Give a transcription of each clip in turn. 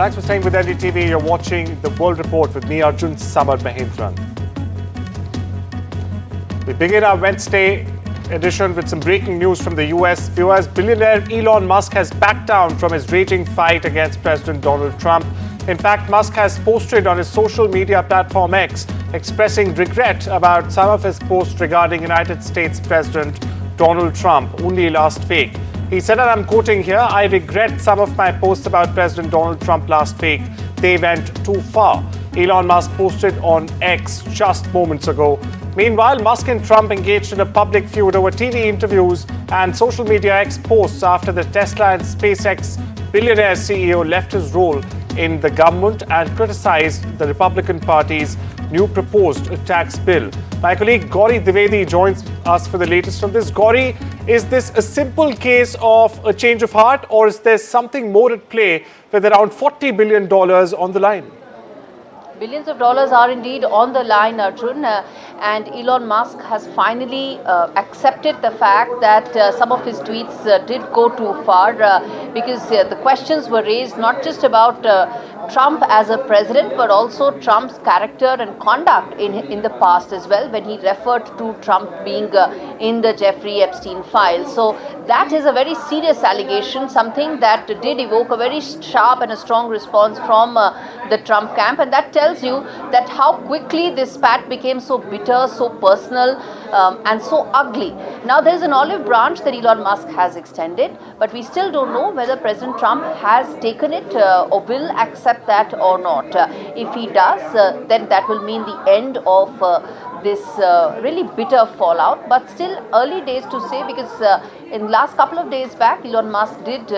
Thanks for staying with NDTV. You're watching The World Report with me, Arjun, Samar, Mahendran. We begin our Wednesday edition with some breaking news from the US. Viewers, billionaire Elon Musk has backed down from his raging fight against President Donald Trump. In fact, Musk has posted on his social media platform X, expressing regret about some of his posts regarding United States President Donald Trump only last week. He said, and I'm quoting here, "I regret some of my posts about President Donald Trump last week. They went too far." Elon Musk posted on X just moments ago. Meanwhile, Musk and Trump engaged in a public feud over TV interviews and social media X posts after the Tesla and SpaceX billionaire CEO left his role in the government and criticized the Republican Party's new proposed tax bill. My colleague Gauri Dwivedi joins us for the latest on this. Gauri, is this a simple case of a change of heart, or is there something more at play with around $40 billion on the line? Billions of dollars are indeed on the line, Arjun, and Elon Musk has finally accepted the fact that some of his tweets did go too far because the questions were raised not just about Trump as a president, but also Trump's character and conduct in the past as well, when he referred to Trump being in the Jeffrey Epstein file. So that is a very serious allegation, something that did evoke a very sharp and a strong response from the Trump camp, and that tells you that how quickly this spat became so bitter, so personal, and so ugly. Now there is an olive branch that Elon Musk has extended, but we still don't know whether President Trump has taken it or will accept that or not. If he does, then that will mean the end of this really bitter fallout, but still early days to say, because in the last couple of days back, Elon Musk did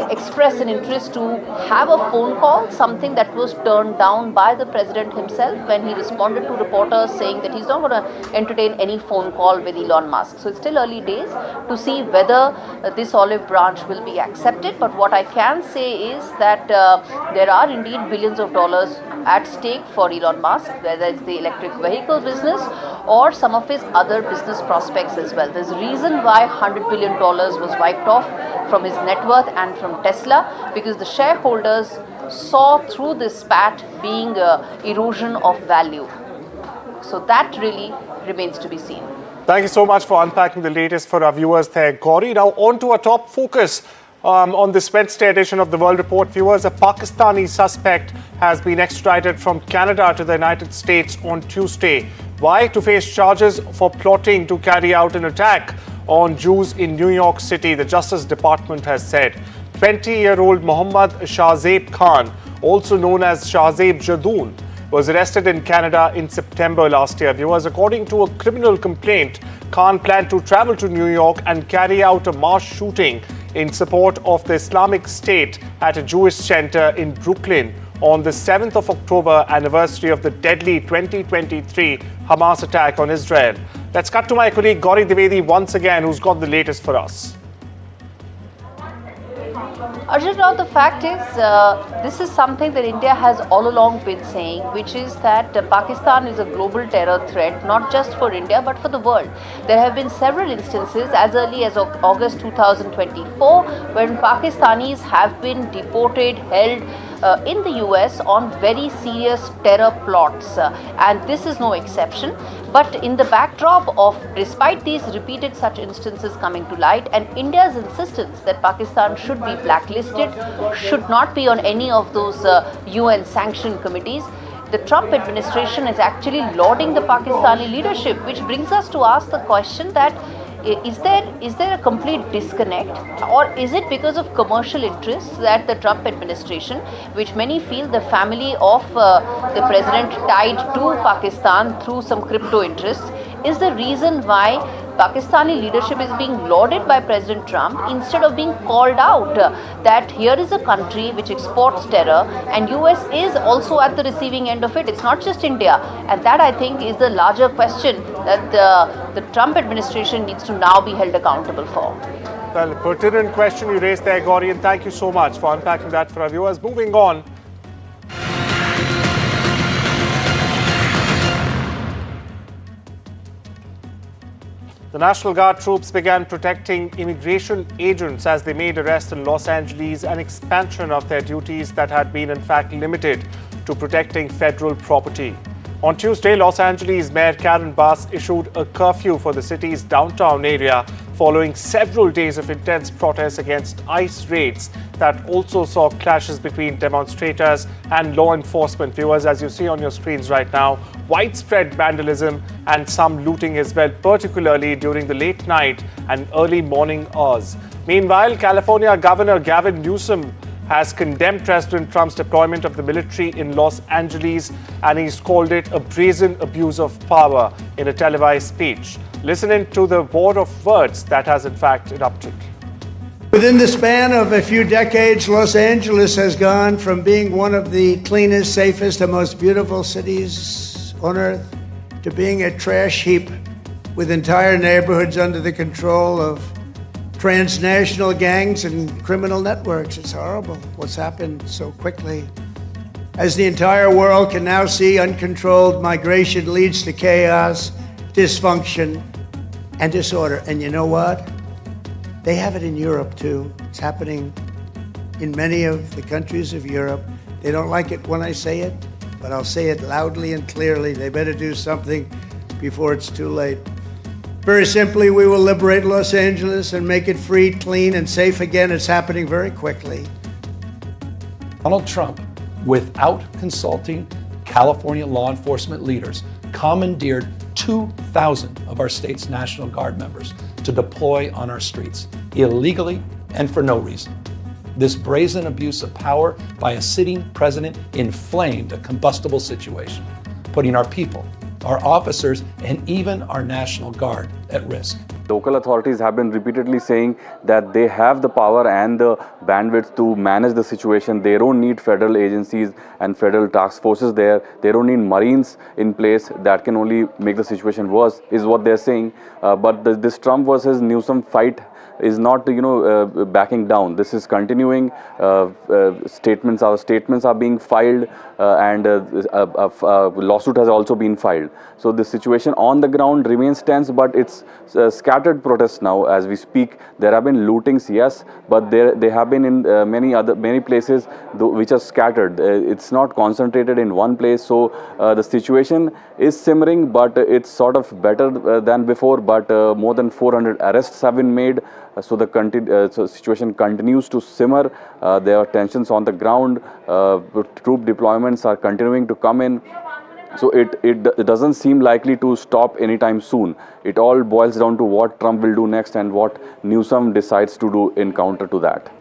express an interest to have a phone call, something that was turned down by the president himself when he responded to reporters saying that he's not going to entertain any phone call with Elon Musk. So it's still early days to see whether this olive branch will be accepted, but what I can say is that there are indeed billions of dollars at stake for Elon Musk, whether it's the electric vehicle business or some of his other business prospects as well. There's a reason why $100 billion was wiped off from his net worth and from Tesla, because the shareholders saw through this spat being erosion of value. So that really remains to be seen. Thank you so much for unpacking the latest for our viewers there, Gauri. Now on to our top focus. On this Wednesday edition of The World Report, viewers, a Pakistani suspect has been extradited from Canada to the United States on Tuesday. Why? To face charges for plotting to carry out an attack on Jews in New York City, the Justice Department has said. 20-year-old Mohammad Shahzeb Khan, also known as Shahzeb Jadoon, was arrested in Canada in September last year. Viewers, according to a criminal complaint, Khan planned to travel to New York and carry out a mass shooting in support of the Islamic State at a Jewish center in Brooklyn on the 7th of October, anniversary of the deadly 2023 Hamas attack on Israel. Let's cut to my colleague Gauri Dwivedi once again, who's got the latest for us. Arjun, now the fact is, this is something that India has all along been saying, which is that Pakistan is a global terror threat, not just for India, but for the world. There have been several instances as early as August 2024, when Pakistanis have been deported, held in the US on very serious terror plots, and this is no exception. But in the backdrop of, despite these repeated such instances coming to light, and India's insistence that Pakistan should be blacklisted, should not be on any of those UN sanction committees, the Trump administration is actually lauding the Pakistani leadership, which brings us to ask the question that is there a complete disconnect, or is it because of commercial interests that the Trump administration, which many feel the family of the president tied to Pakistan through some crypto interests, is the reason why Pakistani leadership is being lauded by President Trump instead of being called out that here is a country which exports terror, and US is also at the receiving end of it. It's not just India, and that I think is the larger question that the Trump administration needs to now be held accountable for. Well, pertinent question you raised there, Gauri, and thank you so much for unpacking that for our viewers. Moving on. The National Guard troops began protecting immigration agents as they made arrests in Los Angeles, an expansion of their duties that had been in fact limited to protecting federal property. On Tuesday, Los Angeles Mayor Karen Bass issued a curfew for the city's downtown area following several days of intense protests against ICE raids that also saw clashes between demonstrators and law enforcement. Viewers, as you see on your screens right now, widespread vandalism and some looting as well, particularly during the late night and early morning hours. Meanwhile, California Governor Gavin Newsom has condemned President Trump's deployment of the military in Los Angeles, and he's called it a brazen abuse of power in a televised speech. Listen in to the war of words that has in fact erupted. Within the span of a few decades, Los Angeles has gone from being one of the cleanest, safest, and most beautiful cities on earth to being a trash heap with entire neighborhoods under the control of transnational gangs and criminal networks. It's horrible what's happened so quickly. As the entire world can now see, uncontrolled migration leads to chaos, dysfunction, and disorder. And you know what? They have it in Europe too. It's happening in many of the countries of Europe. They don't like it when I say it, but I'll say it loudly and clearly. They better do something before it's too late. Very simply, we will liberate Los Angeles and make it free, clean, and safe again. It's happening very quickly. Donald Trump, without consulting California law enforcement leaders, commandeered 2,000 of our state's National Guard members to deploy on our streets, illegally and for no reason. This brazen abuse of power by a sitting president inflamed a combustible situation, putting our people, our officers, and even our National Guard at risk. Local authorities have been repeatedly saying that they have the power and the bandwidth to manage the situation. They don't need federal agencies and federal task forces there. They don't need Marines in place that can only make the situation worse, is what they're saying. But this Trump versus Newsom fight is not, backing down. This is continuing. Statements are being filed, and a lawsuit has also been filed. So the situation on the ground remains tense, but it's scattered protests now as we speak. There have been lootings, yes, but they have been in many places which are scattered. It's not concentrated in one place. So the situation is simmering, but it's sort of better than before. But more than 400 arrests have been made. So the situation continues to simmer. There are tensions on the ground. Troop deployments are continuing to come in. So it doesn't seem likely to stop anytime soon. It all boils down to what Trump will do next and what Newsom decides to do in counter to that.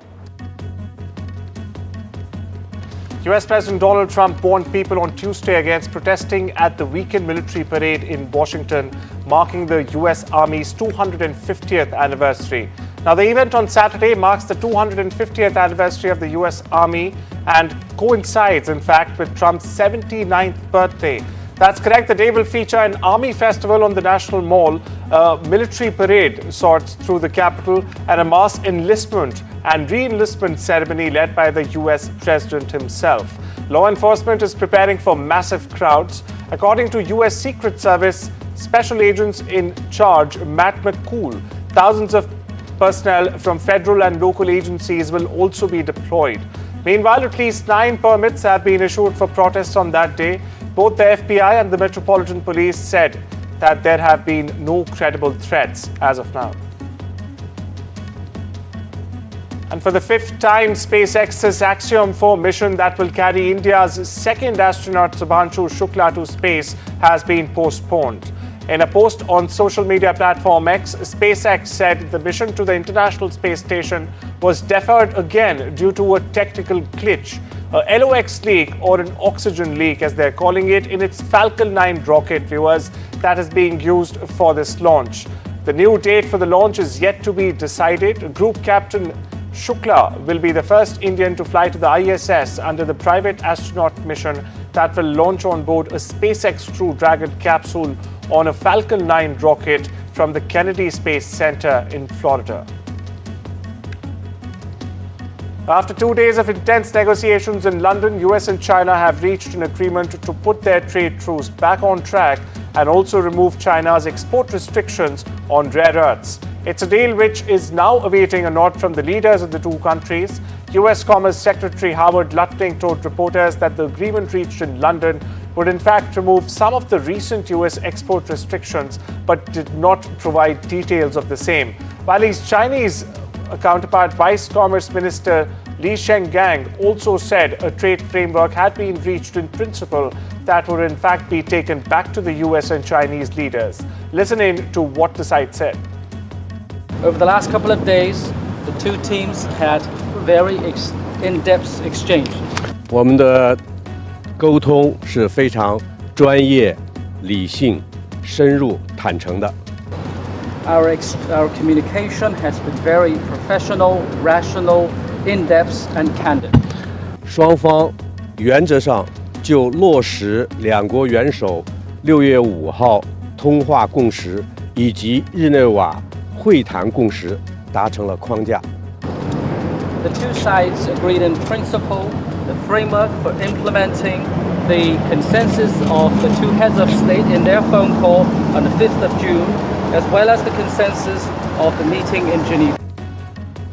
US President Donald Trump warned people on Tuesday against protesting at the weekend military parade in Washington, marking the US Army's 250th anniversary. Now, the event on Saturday marks the 250th anniversary of the US Army and coincides, in fact, with Trump's 79th birthday. That's correct. The day will feature an army festival on the National Mall, a military parade sorts through the Capitol, and a mass enlistment and re-enlistment ceremony led by the US President himself. Law enforcement is preparing for massive crowds. According to US Secret Service Special Agents in Charge, Matt McCool, thousands of personnel from federal and local agencies will also be deployed. Meanwhile, at least 9 permits have been issued for protests on that day. Both the FBI and the Metropolitan Police said that there have been no credible threats as of now. And for the 5th time, SpaceX's Axiom 4 mission that will carry India's second astronaut Subhanshu Shukla to space has been postponed. In a post on social media platform X, SpaceX said the mission to the International Space Station was deferred again due to a technical glitch, a LOX leak or an oxygen leak as they're calling it, in its Falcon 9 rocket, viewers, that is being used for this launch. The new date for the launch is yet to be decided. Group Captain Shukla will be the first Indian to fly to the ISS under the private astronaut mission that will launch on board a SpaceX Crew Dragon capsule on a Falcon 9 rocket from the Kennedy Space Center in Florida. After 2 days of intense negotiations in London, US and China have reached an agreement to put their trade truce back on track and also remove China's export restrictions on rare earths. It's a deal which is now awaiting a nod from the leaders of the two countries. US Commerce Secretary Howard Lutnick told reporters that the agreement reached in London would in fact remove some of the recent US export restrictions, but did not provide details of the same. While his Chinese counterpart, Vice Commerce Minister Li Shenggang, also said a trade framework had been reached in principle that would in fact be taken back to the US and Chinese leaders. Listen in to what the site said. Over the last couple of days, the two teams had very in-depth exchange. 我们的沟通是非常专业、理性、深入、坦诚的。Our communication has been very professional, rational, in-depth, and candid. 双方原则上就落实两国元首6月5号通话共识以及日内瓦会谈共识达成了框架。The two sides agreed in principle the framework for implementing the consensus of the two heads of state in their phone call on the 5th of June, as well as the consensus of the meeting in Geneva.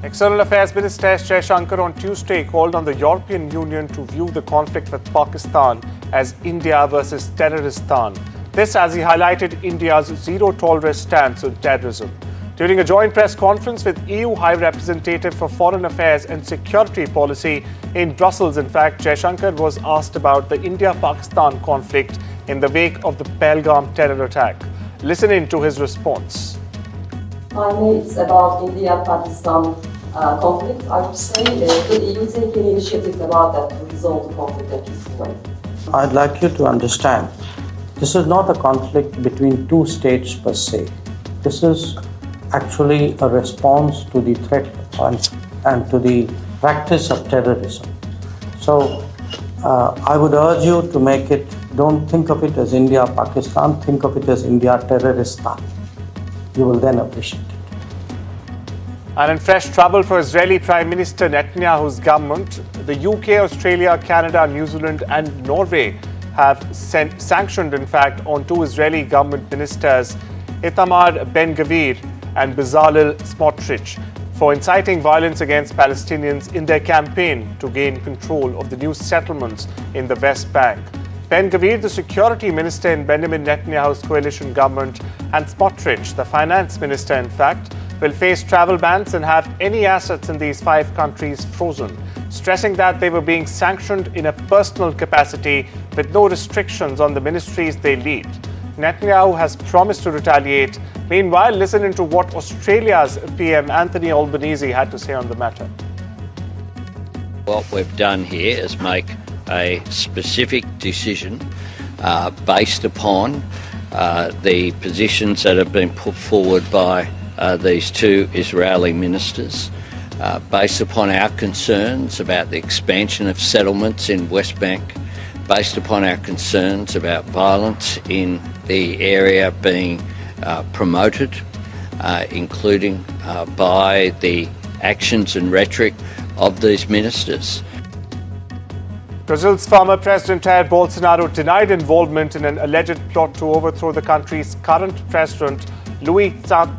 External Affairs Minister S. Jaishankar on Tuesday called on the European Union to view the conflict with Pakistan as India versus terroristan. This as he highlighted India's zero-tolerance stance on terrorism. During a joint press conference with EU High Representative for Foreign Affairs and Security Policy in Brussels, in fact, Jaishankar was asked about the India-Pakistan conflict in the wake of the Pahalgam terror attack. Listen in to his response. Finally, it's about India-Pakistan conflict. I would say, could EU take any initiatives about that to resolve the conflict in a peaceful way? I'd like you to understand, this is not a conflict between two states per se. This is actually a response to the threat and to the practice of terrorism. So I would urge you to make it, don't think of it as India-Pakistan, think of it as India-terroristan. You will then appreciate it. And in fresh trouble for Israeli Prime Minister Netanyahu's government, the UK, Australia, Canada, New Zealand and Norway have sanctioned, in fact, on two Israeli government ministers, Itamar Ben-Gvir and Bezalel Smotrich, for inciting violence against Palestinians in their campaign to gain control of the new settlements in the West Bank. Ben-Gvir, the security minister in Benjamin Netanyahu's coalition government, and Smotrich, the finance minister, in fact, will face travel bans and have any assets in these 5 countries frozen, stressing that they were being sanctioned in a personal capacity with no restrictions on the ministries they lead. Netanyahu has promised to retaliate. Meanwhile, listen into what Australia's PM Anthony Albanese had to say on the matter. What we've done here is make a specific decision based upon the positions that have been put forward by these two Israeli ministers, based upon our concerns about the expansion of settlements in West Bank, based upon our concerns about violence in the area being promoted, including by the actions and rhetoric of these ministers. Brazil's former President Jair Bolsonaro denied involvement in an alleged plot to overthrow the country's current president, Luiz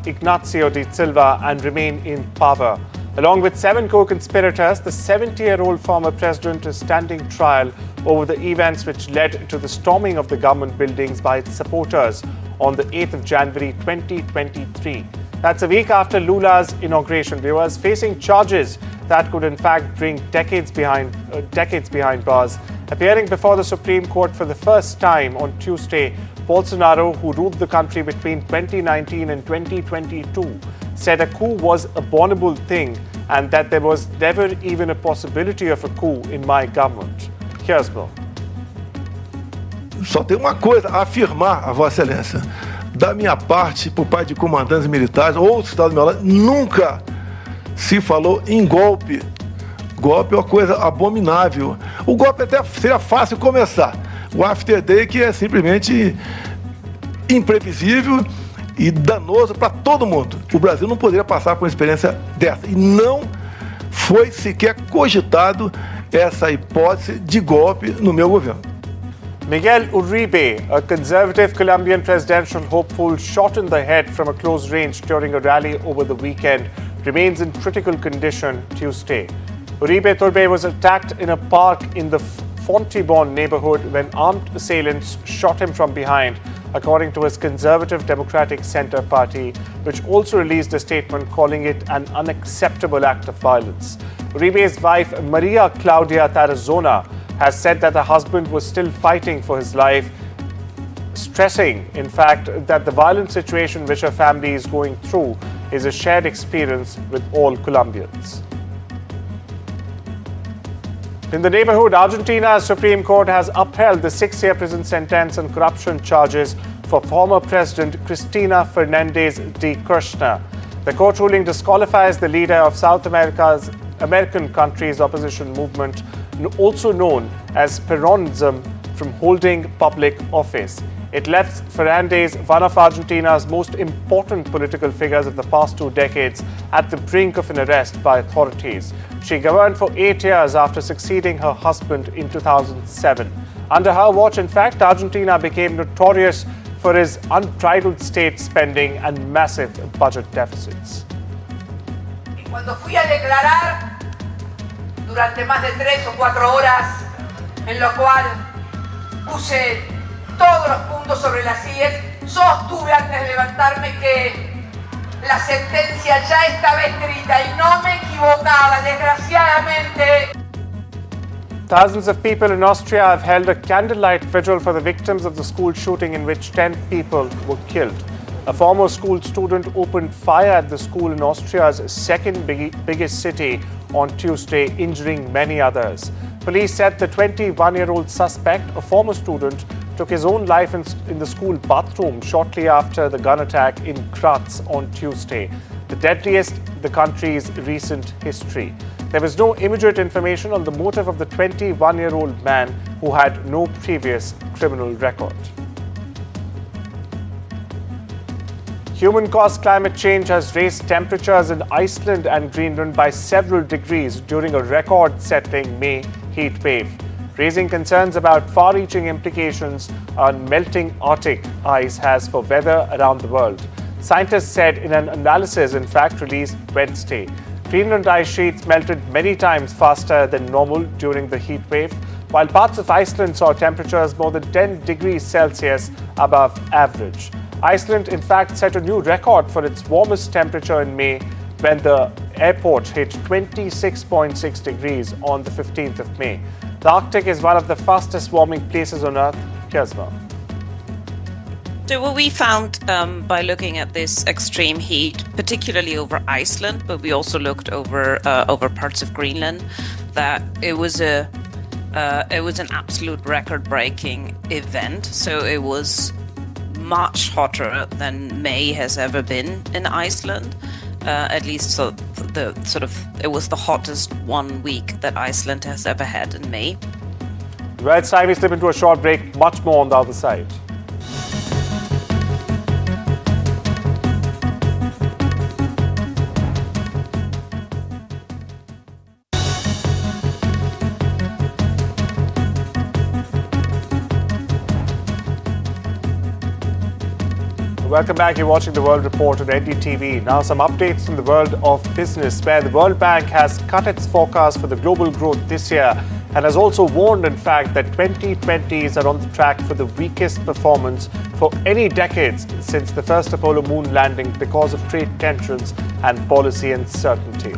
Ignacio da Silva, and remain in power. Along with 7 co-conspirators, the 70-year-old former president is standing trial over the events which led to the storming of the government buildings by its supporters on the 8th of January 2023. That's a week after Lula's inauguration. Viewers, facing charges that could in fact bring decades behind bars. Appearing before the Supreme Court for the first time on Tuesday, Bolsonaro, who ruled the country between 2019 and 2022, said a coup was a abominable thing and that there was never even a possibility of a coup in my government. Here's Bill. Só tem uma coisa a afirmar, a Vossa Excelência. Da minha parte, por parte de comandantes militares, outros estados do meu lado, nunca se falou em golpe. Golpe é uma coisa abominável. O golpe até seria fácil começar. O after day que é simplesmente imprevisível e danoso para todo mundo. O Brasil não poderia passar por uma experiência dessa. E não foi sequer cogitado essa hipótese de golpe no meu governo. Miguel Uribe, a conservative Colombian presidential hopeful shot in the head from a close range during a rally over the weekend, remains in critical condition Tuesday. Uribe Turbe was attacked in a park in the Fontibon neighborhood when armed assailants shot him from behind, according to his Conservative Democratic Center party, which also released a statement calling it an unacceptable act of violence. Uribe's wife, Maria Claudia Tarazona, has said that her husband was still fighting for his life, stressing, in fact, that the violent situation which her family is going through is a shared experience with all Colombians. In the neighborhood, Argentina's Supreme Court has upheld the 6-year prison sentence on corruption charges for former President Cristina Fernandez de Kirchner. The court ruling disqualifies the leader of South American country's opposition movement, also known as Peronism, from holding public office. It left Fernandez, one of Argentina's most important political figures of the past 2 decades, at the brink of an arrest by authorities. She governed for 8 years after succeeding her husband in 2007. Under her watch, in fact, Argentina became notorious for its unbridled state spending and massive budget deficits. Cuando fui a declarar durante más de 3 o 4 horas, en lo cual puse todos los puntos sobre las IES, sostuve antes de levantarme que la sentencia ya estaba escrita y no me equivocaba, desgraciadamente. Thousands of people in Austria have held a candlelight vigil for the victims of the school shooting in which 10 people were killed. A former school student opened fire at the school in Austria's second biggest city on Tuesday, injuring many others. Police said the 21-year-old suspect, a former student, took his own life in the school bathroom shortly after the gun attack in Graz on Tuesday, the deadliest in the country's recent history. There was no immediate information on the motive of the 21-year-old man who had no previous criminal record. Human-caused climate change has raised temperatures in Iceland and Greenland by several degrees during a record-setting May heat wave, raising concerns about far-reaching implications on melting Arctic ice has for weather around the world. Scientists said in an analysis, in fact, released Wednesday, Greenland ice sheets melted many times faster than normal during the heat wave, while parts of Iceland saw temperatures more than 10 degrees Celsius above average. Iceland, in fact, set a new record for its warmest temperature in May when the airport hit 26.6 degrees on the 15th of May. The Arctic is one of the fastest warming places on Earth. Here's more. So what we found by looking at this extreme heat, particularly over Iceland, but we also looked over parts of Greenland, that it was an absolute record-breaking event. So it was much hotter than May has ever been in Iceland. At least so it was the hottest 1 week that Iceland has ever had in May. Well, it's time we slip into a short break. Much more on the other side. Welcome back. You're watching The World Report on NDTV. Now some updates from the world of business, where the World Bank has cut its forecast for the global growth this year and has also warned, in fact, that 2020s are on the track for the weakest performance for any decades since the first Apollo moon landing because of trade tensions and policy uncertainty.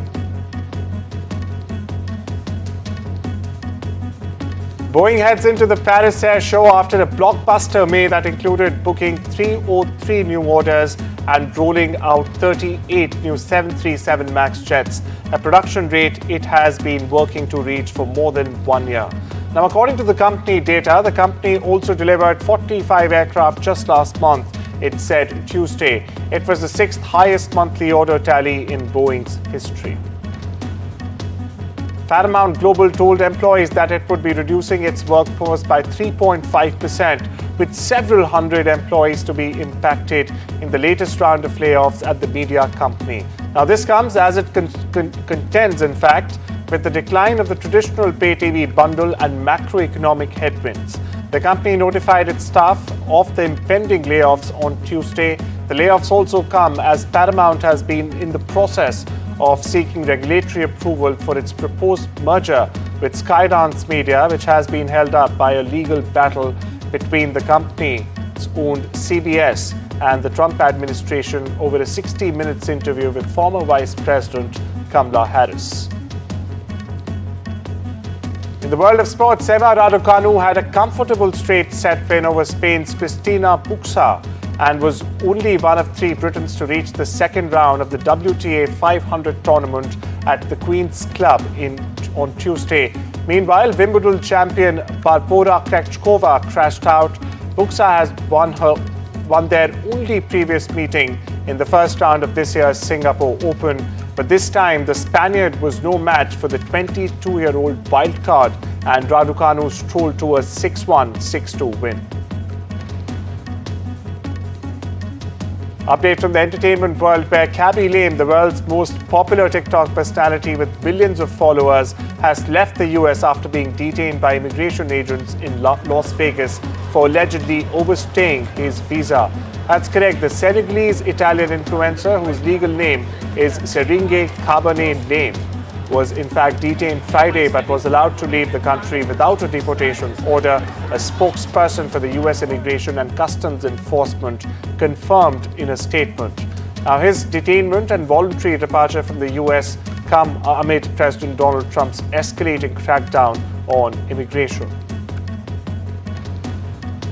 Boeing heads into the Paris Air Show after a blockbuster May that included booking 303 new orders and rolling out 38 new 737 MAX jets, a production rate it has been working to reach for more than 1 year. Now, according to the company data, the company also delivered 45 aircraft just last month, it said Tuesday. It was the 6th highest monthly order tally in Boeing's history. Paramount Global told employees that it would be reducing its workforce by 3.5%, with several hundred employees to be impacted in the latest round of layoffs at the media company. Now, this comes as it contends, in fact, with the decline of the traditional pay TV bundle and macroeconomic headwinds. The company notified its staff of the impending layoffs on Tuesday. The layoffs also come as Paramount has been in the process of seeking regulatory approval for its proposed merger with Skydance Media, which has been held up by a legal battle between the company's owned CBS and the Trump administration over a 60 minutes interview with former Vice President Kamala Harris. In the world of sports, Samar had a comfortable straight set win over Spain's Cristina Fernandez and was only one of 3 Britons to reach the second round of the WTA 500 tournament at the Queen's Club on Tuesday. Meanwhile, Wimbledon champion Barbora Krejcikova crashed out. Fernandez has won their only previous meeting in the first round of this year's Singapore Open. But this time, the Spaniard was no match for the 22-year-old wildcard, and Raducanu strolled to a 6-1, 6-2 win. Update from the entertainment world, where Kaby Lame, the world's most popular TikTok personality with billions of followers, has left the US after being detained by immigration agents in Las Vegas for allegedly overstaying his visa. That's correct. The Senegalese-Italian influencer, whose legal name is Seringue Cabernet Lame, was in fact detained Friday but was allowed to leave the country without a deportation order. A spokesperson for the US Immigration and Customs Enforcement confirmed in a statement. Now, his detainment and voluntary departure from the US come amid President Donald Trump's escalating crackdown on immigration.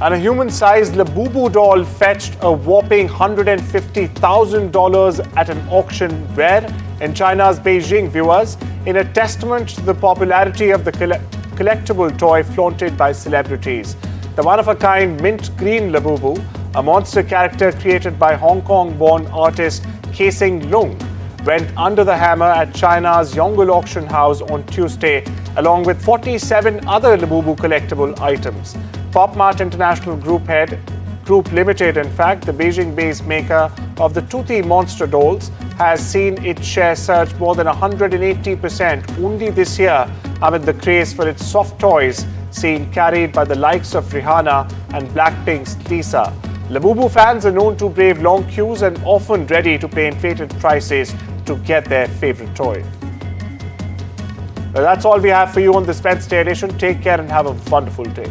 And a human-sized Labu doll fetched a whopping $150,000 at an auction where? In China's Beijing, viewers, in a testament to the popularity of the collectible toy flaunted by celebrities. The one-of-a-kind mint green Labu, a monster character created by Hong Kong-born artist Kaising Lung, went under the hammer at China's Yongle auction house on Tuesday, along with 47 other Labu collectible items. PopMart International Group Limited, in fact, the Beijing-based maker of the toothy monster dolls, has seen its share surge more than 180% only this year amid the craze for its soft toys seen carried by the likes of Rihanna and Blackpink's Lisa. Labu fans are known to brave long queues and often ready to pay inflated prices to get their favorite toy. Well, that's all we have for you on this Wednesday edition. Take care and have a wonderful day.